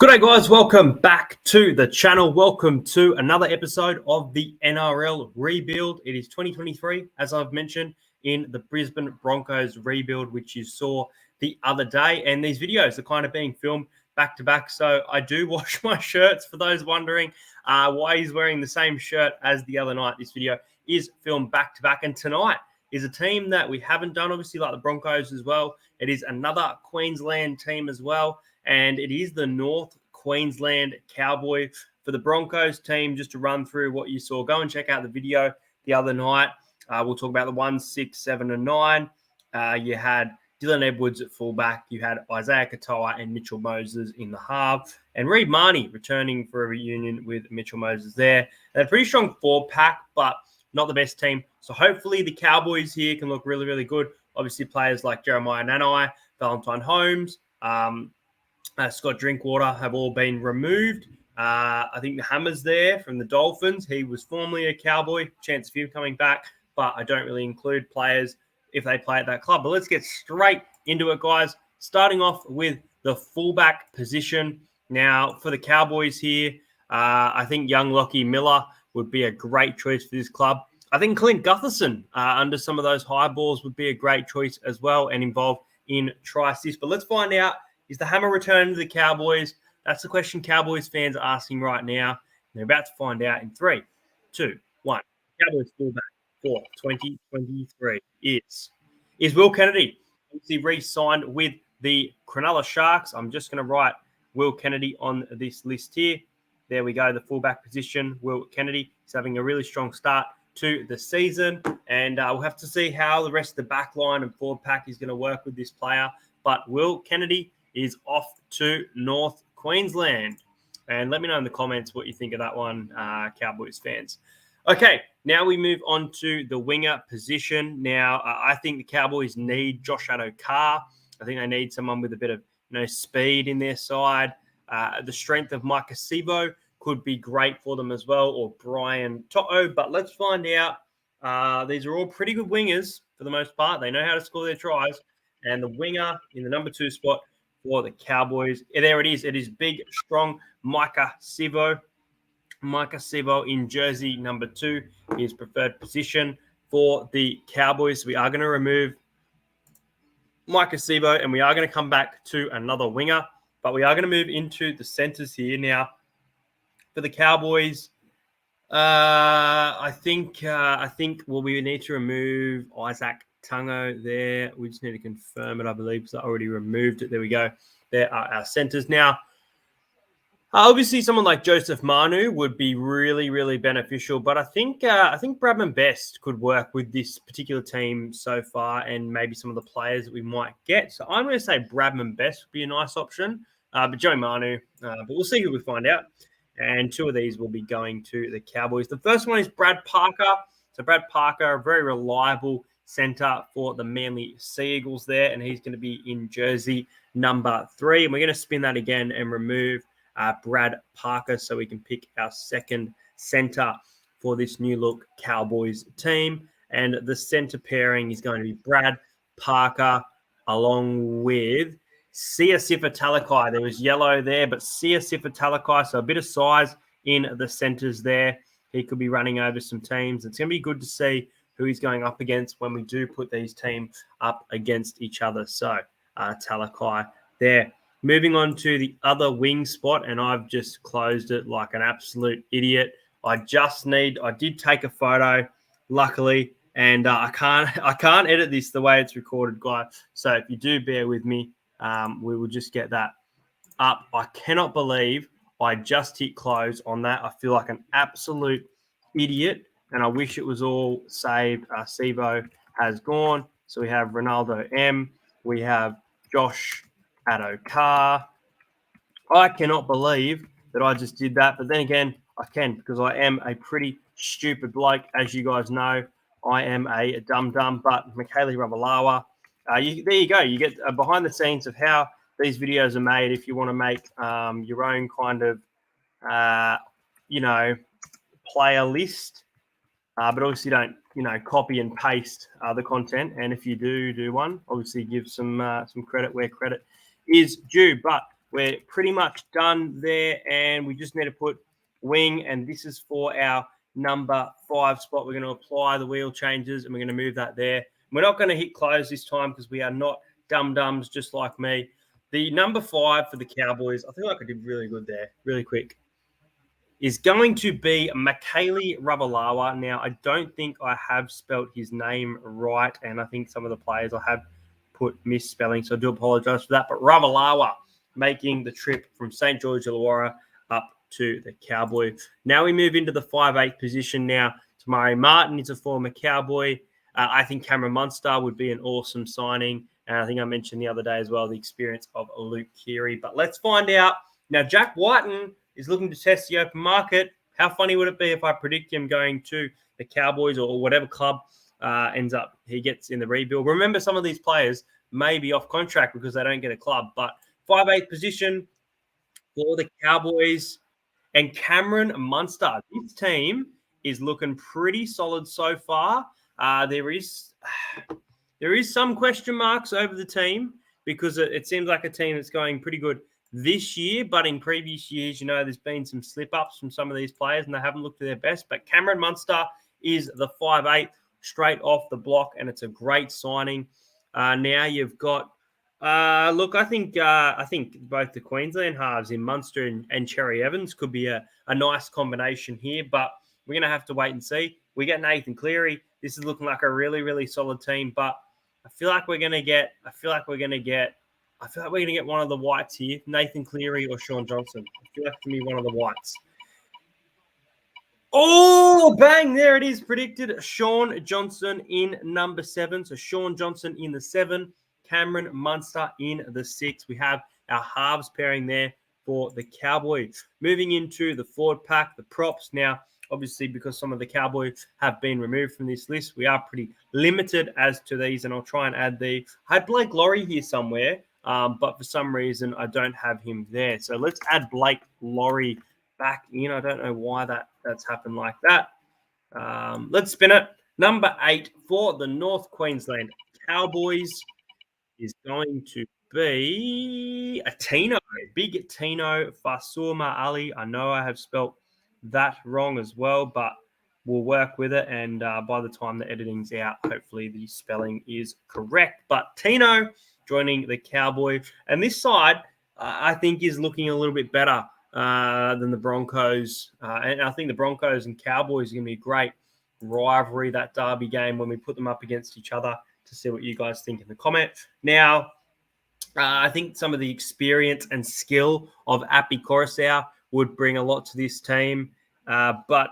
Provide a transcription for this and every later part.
Good day, guys. Welcome back to the channel. Welcome to another episode of the NRL Rebuild. It is 2023, as I've mentioned, in the Brisbane Broncos rebuild, which you saw the other day. And these videos are kind of being filmed back to back. So I do wash my shirts for those wondering why he's wearing the same shirt as the other night. This video is filmed back to back. And tonight is a team that we haven't done, obviously, like the Broncos as well. It is another Queensland team as well. And it is the North Queensland Cowboys. For the Broncos team, just to run through what you saw, go and check out the video the other night. We'll talk about the 1, 6, 7, and 9. You had Dylan Edwards at fullback. You had Isaiah Katoa and Mitchell Moses in the half. And Reid Marnie returning for a reunion with Mitchell Moses there. They're a pretty strong four-pack, but not the best team. So hopefully the Cowboys here can look really, really good. Obviously, players like Jeremiah Nanai, Valentine Holmes, Scott Drinkwater have all been removed. I think the Hammer's there from the Dolphins. He was formerly a Cowboy. Chance of him coming back, but I don't really include players if they play at that club. But let's get straight into it, guys. Starting off with the fullback position. Now, for the Cowboys here, I think young Lockie Miller would be a great choice for this club. I think Clint Gutherson under some of those high balls would be a great choice as well and involved in try-assist. But let's find out, is the Hammer returning to the Cowboys? That's the question Cowboys fans are asking right now. They're about to find out in 3, 2, 1. Cowboys fullback for 2023 is Will Kennedy. He re-signed with the Cronulla Sharks. I'm just going to write Will Kennedy on this list here. There we go, the fullback position. Will Kennedy is having a really strong start to the season, and we'll have to see how the rest of the back line and forward pack is going to work with this player. But Will Kennedy is off to North Queensland. And let me know in the comments what you think of that one, Cowboys fans. Okay, now we move on to the winger position. Now, I think the Cowboys need Josh Addo-Carr. I think they need someone with a bit of speed in their side. The strength of Micah Sivo could be great for them as well, or Brian To'o. But let's find out. These are all pretty good wingers for the most part. They know how to score their tries. And the winger in the number 2 spot for the Cowboys, there it is. It is big, strong Micah Sivo. Micah Sivo in jersey number 2, his preferred position for the Cowboys. We are going to remove Micah Sivo, and we are going to come back to another winger. But we are going to move into the centers here now. For the Cowboys, I think we need to remove Isaac Tungo there. We just need to confirm it, I believe, because I already removed it. There we go. There are our centers now. Obviously, someone like Joseph Manu would be really, really beneficial. But I think Bradman Best could work with this particular team so far, and maybe some of the players that we might get. So I'm going to say Bradman Best would be a nice option. But Joe Manu, but we'll see who we find out. And 2 of these will be going to the Cowboys. The first one is Brad Parker. So Brad Parker, a very reliable center for the Manly Sea Eagles there, and he's going to be in jersey number 3. And we're going to spin that again and remove Brad Parker so we can pick our second center for this new look Cowboys team. And the center pairing is going to be Brad Parker along with Sia Sifa-Talakai. There was yellow there, but Sia Sifa-Talakai, so a bit of size in the centers there. He could be running over some teams. It's going to be good to see who he's going up against when we do put these teams up against each other. So Talakai there. Moving on to the other wing spot, and I've just closed it like an absolute idiot. I did take a photo, luckily, and I can't edit this the way it's recorded, guys. So if you do bear with me, we will just get that up. I cannot believe I just hit close on that. I feel like an absolute idiot, and I wish it was all saved. Sivo has gone. So we have Ronaldo M. We have Josh Addo-Carr. I cannot believe that I just did that. But then again, I can, because I am a pretty stupid bloke. As you guys know, I am a dum-dum. But Michaeli Ravalawa, there you go. You get behind the scenes of how these videos are made if you want to make your own kind of, player list. But obviously don't, copy and paste the content. And if you do one, obviously give some credit where credit is due. But we're pretty much done there, and we just need to put wing, and this is for our number 5 spot. We're going to apply the wheel changes, and we're going to move that there. We're not going to hit close this time because we are not dum-dums just like me. The number 5 for the Cowboys, I feel like I did really good there, really quick, is going to be Makele Ravalawa. Now, I don't think I have spelt his name right, and I think some of the players I have put misspelling, so I do apologize for that. But Ravalawa making the trip from St. George Illawarra up to the Cowboys. Now we move into the 5'8 position now. Tamari Martin is a former Cowboy. I think Cameron Munster would be an awesome signing. And I think I mentioned the other day as well the experience of Luke Keary. But let's find out. Now, Jack Whiten is looking to test the open market. How funny would it be if I predict him going to the Cowboys or whatever club ends up he gets in the rebuild? Remember, some of these players may be off contract because they don't get a club. But 5'8 position for the Cowboys and Cameron Munster. This team is looking pretty solid so far. There is some question marks over the team because it seems like a team that's going pretty good this year, but in previous years, there's been some slip-ups from some of these players and they haven't looked at their best. But Cameron Munster is the 5'8 straight off the block, and it's a great signing. Now you've got look, I think both the Queensland halves in Munster and Cherry Evans could be a nice combination here, but we're going to have to wait and see. We get Nathan Cleary. This is looking like a really, really solid team, but I feel like we're going to get one of the whites here, Nathan Cleary or Sean Johnson. I feel like it's going to be one of the whites. Oh, bang! There it is, predicted. Sean Johnson in number 7. So Sean Johnson in the 7, Cameron Munster in the 6. We have our halves pairing there for the Cowboys. Moving into the forward pack, the props. Now, obviously, because some of the Cowboys have been removed from this list, we are pretty limited as to these, and I'll try and add I had Blake Laurie here somewhere, but for some reason, I don't have him there. So let's add Blake Laurie back in. I don't know why that's happened like that. Let's spin it. Number 8 for the North Queensland Cowboys is going to be a Tino. Big Tino Fasuma Ali. I know I have spelt that wrong as well, but we'll work with it. And by the time the editing's out, hopefully the spelling is correct. But Tino joining the Cowboys. And this side, I think, is looking a little bit better than the Broncos. And I think the Broncos and Cowboys are going to be a great rivalry, that derby game, when we put them up against each other, to see what you guys think in the comments. Now, I think some of the experience and skill of Api Coruscant would bring a lot to this team. But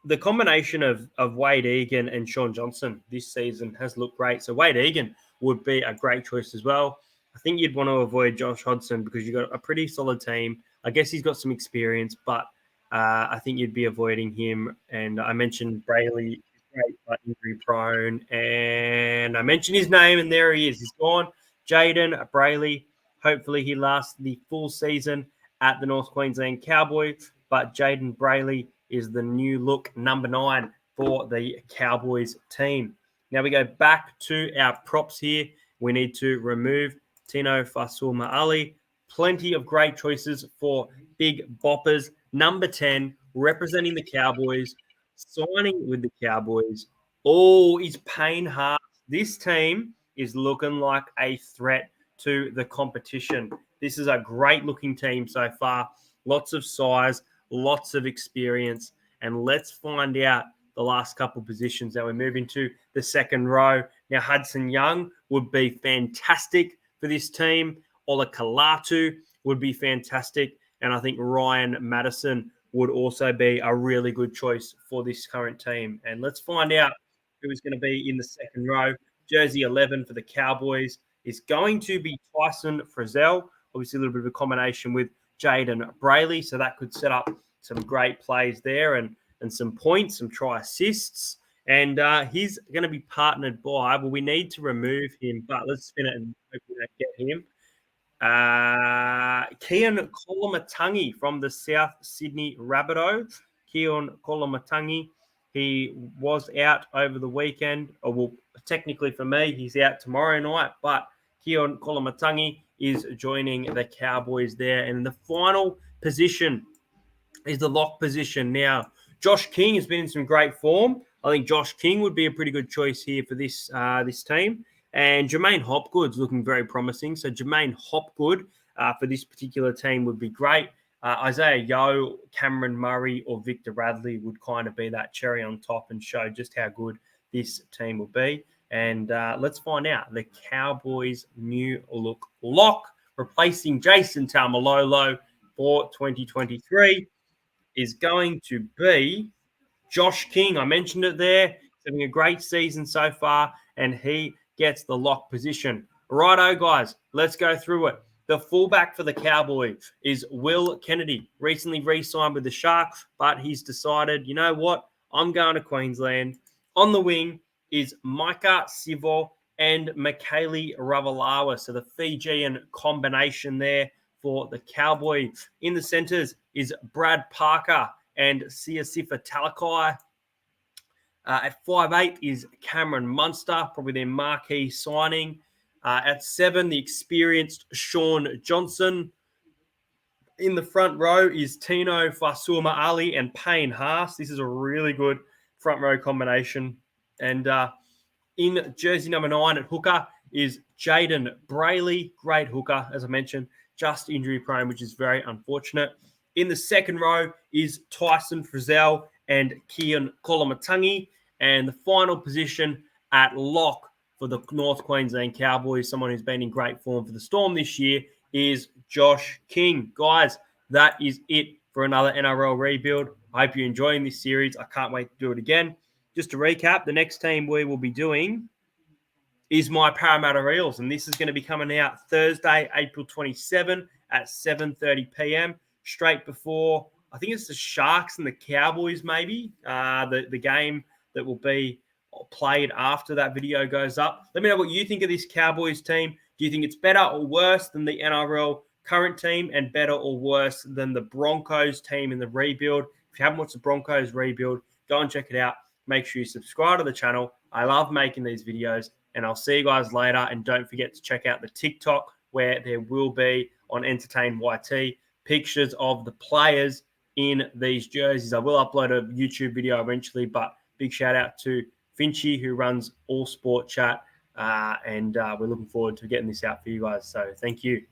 the combination of Wade Egan and Sean Johnson this season has looked great. So Wade Egan would be a great choice as well. I think you'd want to avoid Josh Hodgson because you've got a pretty solid team. I guess he's got some experience, but I think you'd be avoiding him. And I mentioned Brayley, great but injury prone. And I mentioned his name, and there he is. He's gone. Jaden Brayley. Hopefully he lasts the full season at the North Queensland Cowboys. But Jaden Brayley is the new look number 9 for the Cowboys team. Now we go back to our props here. We need to remove Tino Fasuma Ali. Plenty of great choices for big boppers. Number 10, representing the Cowboys, signing with the Cowboys. Oh, is Payne Haas. This team is looking like a threat to the competition. This is a great-looking team so far. Lots of size, lots of experience. And let's find out the last couple of positions. Now we move into the second row. Now Hudson Young would be fantastic for this team. Ola Kalatu would be fantastic. And I think Ryan Madison would also be a really good choice for this current team. And let's find out who is going to be in the second row. Jersey 11 for the Cowboys is going to be Tyson Frizzell. Obviously a little bit of a combination with Jaden Brayley. So that could set up some great plays there and some points, some try assists. And he's going to be partnered by, we need to remove him, but let's spin it and hope we don't get him. Keon Kolomatangi from the South Sydney Rabbitohs. Keon Kolomatangi, he was out over the weekend. Technically for me, he's out tomorrow night, but Keon Kolomatangi is joining the Cowboys there. And the final position is the lock position. Now, Josh King has been in some great form. I think Josh King would be a pretty good choice here for this team. And Jermaine Hopgood's looking very promising. So Jermaine Hopgood for this particular team would be great. Isaiah Yeo, Cameron Murray, or Victor Radley would kind of be that cherry on top and show just how good this team will be. And let's find out the Cowboys' new look lock, replacing Jason Taumalolo for 2023, is going to be Josh King. I mentioned it there. He's having a great season so far, and he gets the lock position. Righto, guys, let's go through it. The fullback for the Cowboys is Will Kennedy. Recently re-signed with the Sharks, but he's decided, you know what? I'm going to Queensland. On the wing is Micah Sivo and Michaeli Ravalawa. So the Fijian combination there for the Cowboys. In the centres is Brad Parker and Siasifa Talakai. At 5'8" is Cameron Munster, probably their marquee signing. At 7, the experienced Sean Johnson. In the front row is Tino Fasuma Ali and Payne Haas. This is a really good front row combination. And in jersey number 9 at hooker is Jaden Brayley. Great hooker, as I mentioned, just injury prone, which is very unfortunate. In the second row is Tyson Frizzell and Kian Kolamatangi. And the final position at lock for the North Queensland Cowboys, someone who's been in great form for the Storm this year, is Josh King. Guys, that is it for another NRL rebuild. I hope you're enjoying this series. I can't wait to do it again. Just to recap, the next team we will be doing is my Parramatta Eels, and this is going to be coming out Thursday, April 27 at 7:30 p.m. straight before, I think it's the Sharks and the Cowboys, maybe, the game that will be played after that video goes up. Let me know what you think of this Cowboys team. Do you think it's better or worse than the NRL current team, and better or worse than the Broncos team in the rebuild? If you haven't watched the Broncos rebuild, go and check it out. Make sure you subscribe to the channel. I love making these videos, and I'll see you guys later. And don't forget to check out the TikTok, where there will be, on Entertain YT, pictures of the players in these jerseys. I will upload a YouTube video eventually, but big shout out to Finchy, who runs All Sport Chat, and we're looking forward to getting this out for you guys. So thank you.